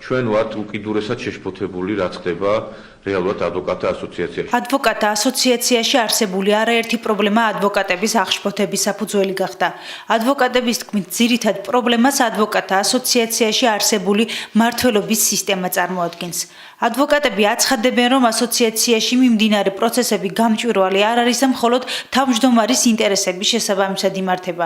ჩვენ ვართ უკიდურესად შეშფოთებული, რაც ხდება რეალურად ადვოკატთა ასოციაციაში. ადვოკატთა ასოციაციაში არსებული არაერთი პრობლემა ადვოკატების აღშფოთების საფუძველი გახდა. ადვოკატების თქმით, ძირითად პრობლემას ადვოკატთა ასოციაციაში არსებული მმართველობის სისტემა წარმოადგენს. ადვოკატები აცხადებენ, რომ ასოციაციაში მიმდინარე პროცესები გამჭვირვალე არ არის და მხოლოდ თავმჯდომარის ინტერესების შესაბამისად იმართება.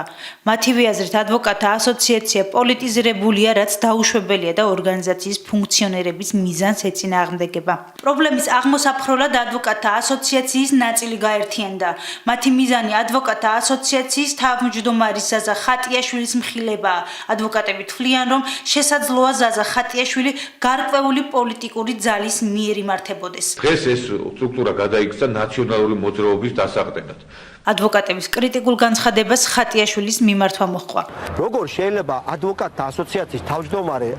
მათივე აზრით, ადვოკატთა ასოციაცია პოლიტიზირებულია, რაც დაუშვებელია და ორგანიზაციის ფუნქციონერების მიზანს ეწინააღმდეგება. პრობლემის აღმოსაფრთხებლად ადვოკატთა ასოციაციის ნაწილი გაერთიანდა. მათი მიზანი ადვოკატთა ასოციაციის თავმჯდომარის ზაზა ხატიაშვილის მხილებაა. ადვოკატები თვლიან, რომ შესაძლოა ზაზა ხატიაშვილი გარკვეული პოლიტიკური ძალის მიერ იმართებოდეს. დღეს ეს სტრუქტურა გადაიქცა ნაციონალური მოძრაობის დასაყრდენად. ადვოკატების კრიტიკულ განცხადებას ხატიაშვილის მიმართვა მოჰყვა. როგორ შეიძლება ადვოკატთა ასოციაციის თავმჯდომარე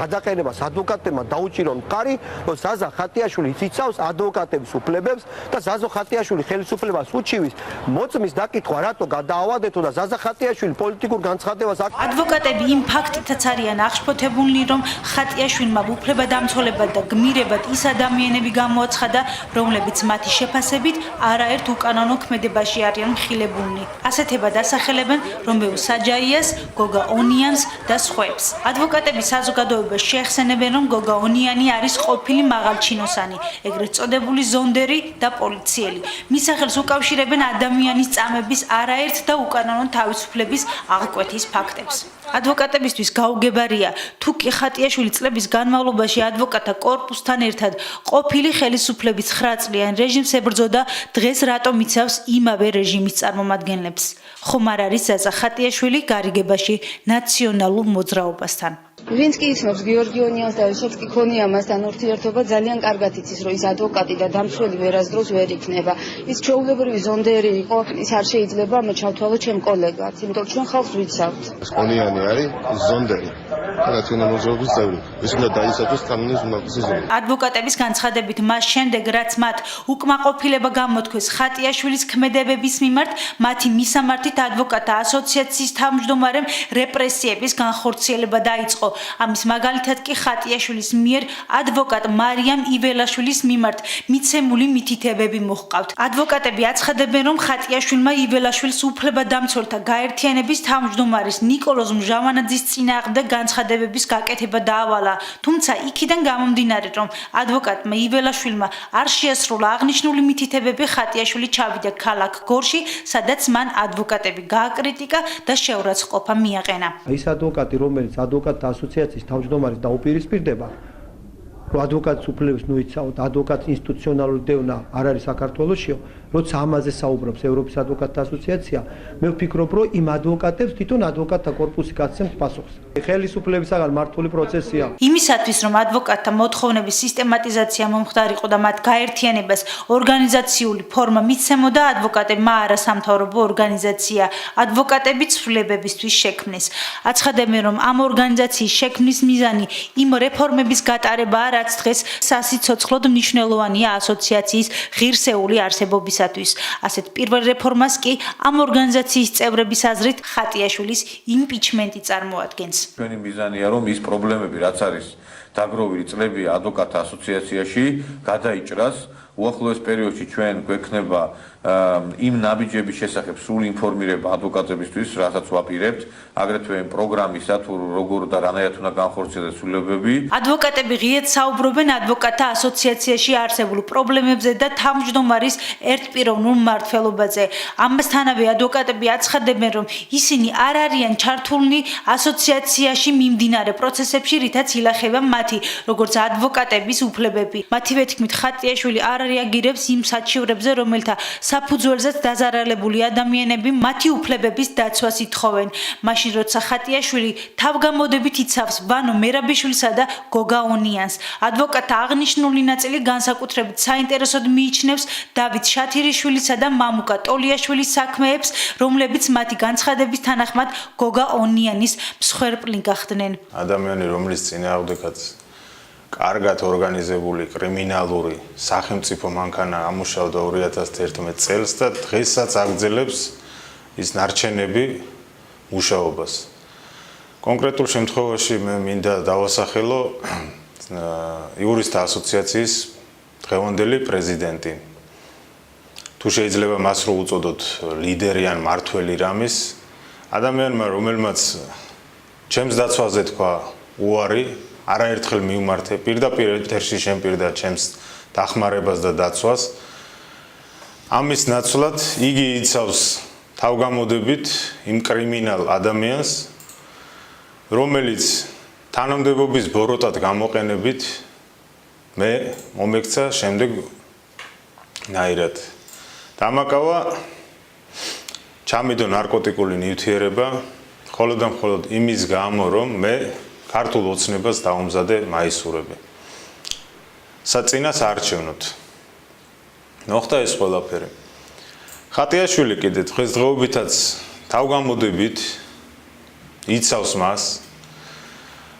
გადაყენებას ადვოკატებმა დაუჭირონ მყარი, რომ ზაზა ხატიაშვილი იცავს ადვოკატების უფლებებს და ზაზო ხატიაშვილი ხელისუფლებას უჩივის, მოწმის დაკითხვა რატო გადაავადეთო და ზაზა ხატიაშვილი პოლიტიკურ განცხადებას ადვოკატები იმ ფაქტითაც არიან აღშფოთებულნი, რომ ხატიაშვილმა უფლებადამცველებად და გმირებად ის ადამიანები გამოაცხადა, რომლებიც მათი შეფასებით არაერთ უკანონო ქმედებაში არიან მხილებულნი. ასეთებად ასახელებენ რომეო საჯაიას, გოგა ონიანს და სხვებს. ადვოკატები საზოგადოებას შეეხსენებენ, რომ გოგა ონიანი არის ყოფილი მაღალჩინოსანი, ეგრეთ წოდებული ზონდერი და პოლიციელი. მის სახელს უკავშირებენ ადამიანის წამების არაერთ და უკანონო თავისუფლების აღკვეთის ფაქტებს. ადვოკატებისთვის გაუგებარია, თუ კი ხატიაშვილი წლების განმავლობაში ადვოკატთა კორპუსთან ერთად ყოფილი ხელისუფლების 9 წლიან რეჟიმს ებრძოდა, დღეს რატომ იცავს იმავე რეჟიმის წარმომადგენლებს? ხომ არ არის ზაზა ხატიაშვილი გარიგებაში ნაციონალურ მოძრაობასთან? ვინც კი იცნობს გიორგი ონიანს და ვისაც კი ქონია მასთან ურთიერთობა, ძალიან კარგად იცის, რომ ის ადვოკატი და დამცველი ვერასდროს ვერ იქნება. ის ჩვეულებრივი ზონდერი იყო, ის არ შეიძლება მე ჩავთვალო ჩემ კოლეგაც, იმიტომ რომ ჩვენ ხალხს ვიცავთ. ონიანი არის ზონდერი და ნაციონალური მოძრაობის წევრი. ის უნდა დაისაჯოს კანონის უმაღლესი. ადვოკატების განცხადებით, მას შემდეგ, რაც მათ უკმაყოფილება გამოთქვეს ხატიაშვილის ქმედებების მიმართ, მათი მისამართით ადვოკატთა ასოციაციის თავმჯდომარემ რეპრესიების განხორციელება დაიწყო. ამის მაგალითად კი ხატიაშვილის მიერ ადვოკატ მარიამ იველაშვილის მიმართ მიცემული მითითებები მოჰყავთ. ადვოკატები აცხადებენ, რომ ხატიაშვილმა იველაშვილს უფლებადამცველთა გაერთიანების თავმჯდომარის ნიკოლოზ მჟავანაძის წინააღმდეგ განცხადებების გაკეთება დაავალა. თუმცა იქიდან გამომდინარე, რომ ადვოკატმა იველაშვილმა არ შეასრულა აღნიშნული მითითებები, ხატიაშვილი ჩავიდა ქალაქ გორში, სადაც მან ადვოკატები გააკრიტიკა და შეურაცხყოფა მიაყენა. ის ადვოკატი, რომელიც ადვოკატთა ასოციაციის თავმჯდომარის დაუპირისპირდება, რომ ადვოკატის უფლებებს ნუიცავთ, ადვოკატის ინსტიტუციონალური დევნა არ არის საქართველოსშიო, როცა ამაზე საუბრობს ევროპის ადვოკატთა ასოციაცია, მე ვფიქრობ, რომ იმ ადვოკატებს თვითონ ადვოკატთა კორპუსი გაცემს პასუხს. ხელისუფლებისაგან მართული პროცესია. იმისათვის, რომ ადვოკატთა მოთხოვნების სისტემატიზაცია მომხდარიყო და მათ გაერთიანებას ორგანიზაციული ფორმა მიცემოდა, ადვოკატებმა არასამთავრობო ორგანიზაცია ადვოკატები ცვლილებებისთვის შექმნეს. აცხადებენ, რომ ამ ორგანიზაციის შექმნის მიზანი იმ რეფორმების გატარებაა, რაც დღეს სასიცოცხლოდ მნიშვნელოვანია ასოციაციის ღირსეული არსებობისათვის. ასეთ პირველ რეფორმას კი ამ ორგანიზაციის წევრების აზრით ხატიაშვილის იმპიჩმენტი წარმოადგენს. ჩვენი მიზანია, რომ ის პრობლემები, რაც არის დაგროვილი წლები ადვოკატთა ასოციაციაში, გადაიჭრას. უახლოეს პერიოდში ჩვენ გვექნება იმ ნაბიჯების შესახებ სრული ინფორმირება ადვოკატებისთვის, რასაც ვაპირებთ, აგრეთვე პროგრამისა, თუ როგორ და რანაირად უნდა განხორციელდეს ცვლილებები. ადვოკატები ღიად საუბრობენ ადვოკატთა ასოციაციაში არსებულ პრობლემებზე და თავმჯდომარის ერთპიროვნულ მმართველობაზე. ამასთანავე ადვოკატები აცხადებენ, რომ ისინი არ არიან ჩართულნი ასოციაციაში მიმდინარე პროცესებში, რითაც ილახება მათი, როგორც ადვოკატების უფლებები. მათივე თქმით, ხატიაშვილი არ რეაგირებს იმ საჩივრებზე, რომელთა საფუძველზეც დაზარალებული ადამიანები მათი უფლებების დაცვას ითხოვენ. მაშინ როცა ხატიაშვილი თავგამოდებით იცავს ვანო მერაბიშვილსა და გოგა ონიანს. ადვოკატთა აღნიშნული ნაწილი განსაკუთრებით საინტერესოდ მიიჩნევს დავით შათირიშვილისა და მამუკა ტოლიაშვილის საქმეებს, რომლებიც მათი განცხადების თანახმად გოგა ონიანის მსხვერპლი გახდნენ. ადამიანი, რომლის წინააღმდეგაც კარგად ორგანიზებული კრიმინალური სახელმწიფო მანქანა ამუშავდა 2011 წელს და დღესაც აგრძელებს ის ნარჩენები მუშაობას. კონკრეტულ შემთხვევაში მე მინდა დავასახელო იურისტთა ასოციაციის დღევანდელი პრეზიდენტი. თუ შეიძლება მას რო უწოდოთ ლიდერი ან მართველი რამის, ადამიანმა, რომელმაც ჩემს დაცვაზე თქვა უარი, არაერთხელ მივმართე პირდაპირ ეთერში შემპირდა ჩემს დახმარებას და დაცვას. ამის ნაცვლად იგი იცავს თავგამოდებით იმ კრიმინალ ადამიანს, რომელიც თანამდებობის ბოროტად გამოყენებით მე მომექცა შემდეგ ნაირად. დამაკავა ჩამიდო ნარკოტიკული ნივთიერება, მხოლოდ და მხოლოდ იმის გამო, რომ მე ქართულ ოცნებას დავუმზადე მაისურები. საწინას არჩევნოთ. მოხდა ეს ყველაფერი. ხატიაშვილი კიდე დღესდღეობითაც თავგამოდებით იცავს მას.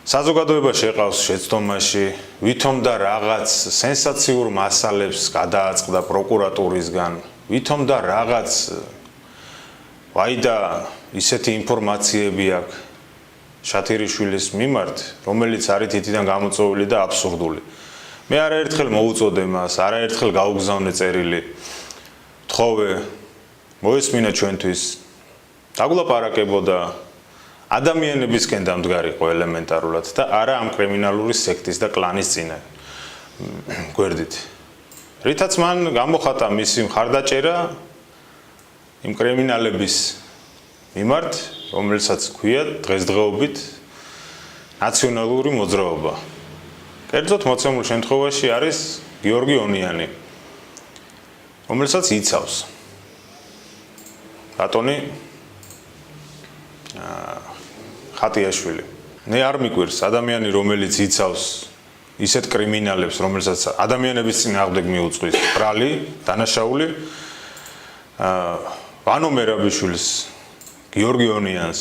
საზოგადოება შეყავს შეცდომაში, ვითომ და რაღაც სენსაციურ მასალებს გადააწყდა პროკურატურისგან, ვითომ და რაღაც ვაიდა ისეთი ინფორმაციები აქვს შათირიშვილის მიმართ, რომელიც არის თითიდან გამოწვეული და აბსურდული. მე არაერთხელ მოუწოდე მას, არაერთხელ გაუგზავნე წერილი. თხოვე მოესმინა ჩვენთვის, დაგვლაპარაკებოდა ადამიანებისკენ დამდგარიყო ელემენტარულად და არა ამ კრიმინალური სექტის და კლანის წინაშე გვერდით. რითაც მან გამოხატა მისი მხარდაჭერა იმ კრიმინალების მიმართ, რომელსაც ქვია დღესდღეობით ნაციონალური მოძრაობა. კერძოდ მოცემულ შემთხვევაში არის გიორგი ონიანი, რომელსაც იცავს ბატონი ხატიაშვილი. მე არ მიკვირს ადამიანი, რომელიც იცავს ისეთ კრიმინალებს, რომელსაც ადამიანების წინააღმდეგ მიუძღვის ბრალი, დანაშაული, ვანო მერაბიშვილს, გიორგი ონიანს,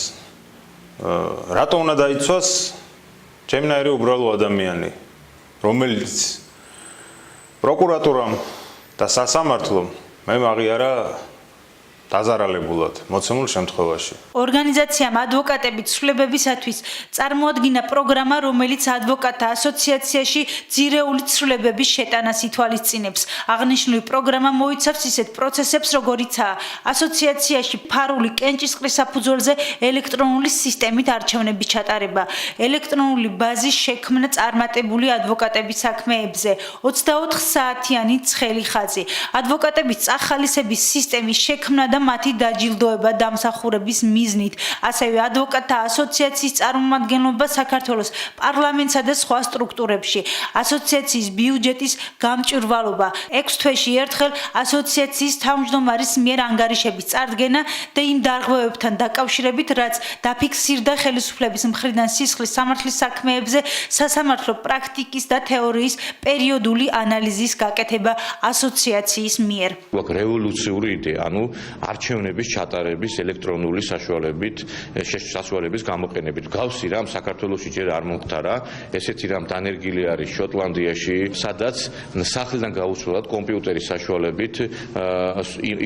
რატო უნდა დაიცვას ჩემნაირი უბრალო ადამიანი, რომელიც პროკურატურამ და სასამართლომ მე მაღიარა დაზარალებულად მოცემულ შემთხვევაში. ორგანიზაციამ ადვოკატების ცვლილებებისათვის წარმოადგინა პროგრამა, რომელიც ადვოკატთა ასოციაციაში ძირეული ცვლილებების შეტანას ითვალისწინებს. აღნიშნული პროგრამა მოიცავს ისეთ პროცესებს, როგორიცაა ასოციაციაში ფარული კენჭისყრის საფუძველზე ელექტრონული სისტემით არჩევნების ჩატარება, ელექტრონული ბაზის შექმნა წარმატებული ადვოკატების საქმეებზე, 24 საათიანი ცხელი ხაზი, ადვოკატების წახალისების სისტემის შექმნა და მათი დაჯილდოება დამსახურების მიზნით, ასევე ადვოკატთა ასოციაციის წარმომადგენლობა საქართველოს პარლამენტსა და სხვა სტრუქტურებში, ასოციაციის ბიუჯეტის გამჭვირვალობა, 6 თვეში ერთხელ ასოციაციის თავმჯდომარის მიერ ანგარიშების წარდგენა და იმ დარღვევებთან დაკავშირებით, რაც დაფიქსირდა ხელისუფლების მხრიდან სისხლის სამართლის საქმეებზე, სასამართლო პრაქტიკის და თეორიის პერიოდული ანალიზის გაკეთება ასოციაციის მიერ. რევოლუციური იდეა, არჩევნების ჩატარების ელექტრონული საშუალების გამოყენებით. გავსი რამ საქართველოში ჯერ არ მომხდარა, ესეთი რამ დანერგილი არის შოტლანდიაში, სადაც სახლიდან გაუცვლელად კომპიუტერის საშუალებით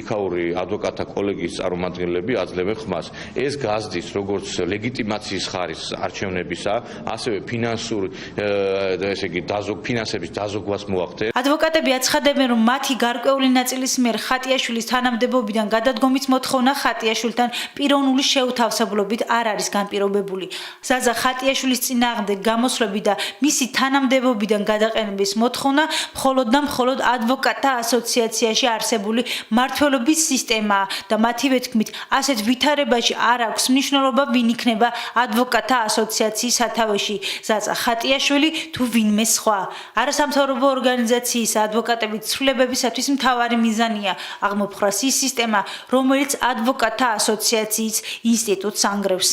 იქაური ადვოკატთა კოლეგიის წარმომადგენლები აძლევენ ხმას. ეს გაზრდის როგორც ლეგიტიმაციის ხარისხს არჩევნებისა, ასევე ფინანსური ფინანსების დაზოგვას მოახდენ. ადვოკატები აცხადებენ, რომ მათი გარკვეული ნაწილის მიერ ხატიაშვილის თანამდებობიდან გადადგომის მოთხოვნა ხატიაშვილთან პიროვნული შეუთავსებლობით არ არის განპირობებული. ზაზა ხატიაშვილის წინააღმდეგ გამოსვლები და მისი თანამდებობიდან გადაყენების მოთხოვნა მხოლოდ და მხოლოდ ადვოკატთა ასოციაციაში არსებული მმართველობის სისტემაა და მათივე თქმით, ასეთ ვითარებაში არ აქვს მნიშვნელობა, ვინ იქნება ადვოკატთა ასოციაციის სათავეში, ზაზა ხატიაშვილი თუ ვინმე სხვა. არასამთავრობო ორგანიზაციის ადვოკატების ცვლილებებისათვის მთავარი მიზანია აღმოფხრას ის სისტემა, რომელიც ადვოკატთა ასოციაციის ინსტიტუტს ანგრევს.